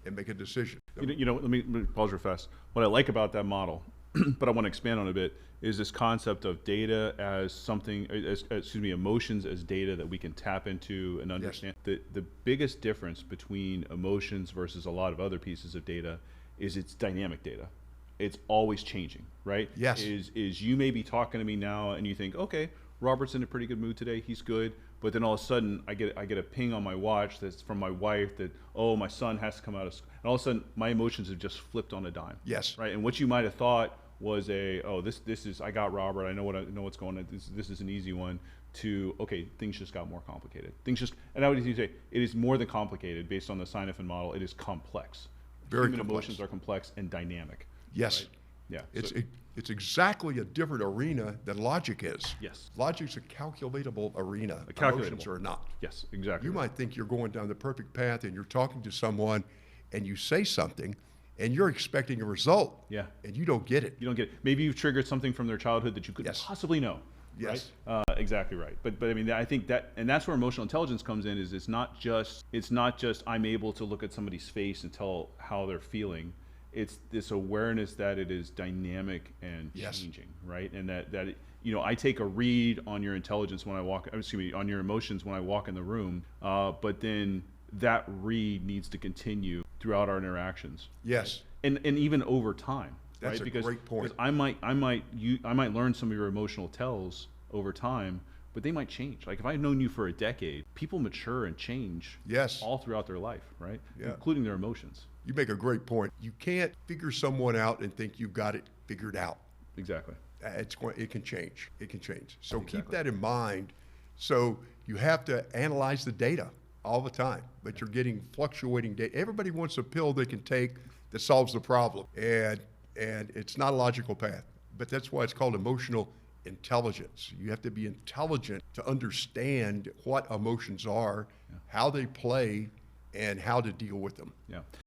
and make a decision. Let me pause real fast. What I like about that model, but I want to expand on it a bit, is this concept of data as something, emotions as data that we can tap into and understand. The biggest difference between emotions versus a lot of other pieces of data is it's dynamic data. It's always changing, right? Yes. Is you may be talking to me now and you think, okay, Robert's in a pretty good mood today, he's good, but then all of a sudden I get a ping on my watch that's from my wife that, oh, my son has to come out of school, and all of a sudden my emotions have just flipped on a dime. Yes. Right, and what you might have thought was this is, I got Robert, I know what's going on, this is an easy one, to, okay, things just got more complicated. And I would say it is more than complicated based on the Sinefin model. It is complex. Very Human complex. emotions are complex and dynamic. Yes. Right? Yeah. It's exactly a different arena than logic is. Yes. Logic's a calculatable arena. Calculatable. Emotions are not. Yes, exactly. You right. might think you're going down the perfect path and you're talking to someone and you say something and you're expecting a result. Yeah. And you don't get it. You don't get it. Maybe you've triggered something from their childhood that you couldn't Yes. possibly know. Yes. Right? Exactly right. But I mean, I think that's where emotional intelligence comes in. Is it's not just I'm able to look at somebody's face and tell how they're feeling. It's this awareness that it is dynamic and Yes. changing, right? And that I take a read on your intelligence when I walk. On your emotions when I walk in the room. But then that read needs to continue throughout our interactions. Yes. And even over time. That's right? a great point. Because I might learn some of your emotional tells over time, but they might change. Like if I've known you for a decade, people mature and change. Yes. All throughout their life, right? Yeah. Including their emotions. You make a great point. You can't figure someone out and think you've got it figured out. Exactly. It can change. It can change. So keep Exactly. that in mind. So you have to analyze the data all the time, but you're getting fluctuating data. Everybody wants a pill they can take that solves the problem, and it's not a logical path. But that's why it's called emotional intelligence. You have to be intelligent to understand what emotions are, how they play, and how to deal with them. Yeah.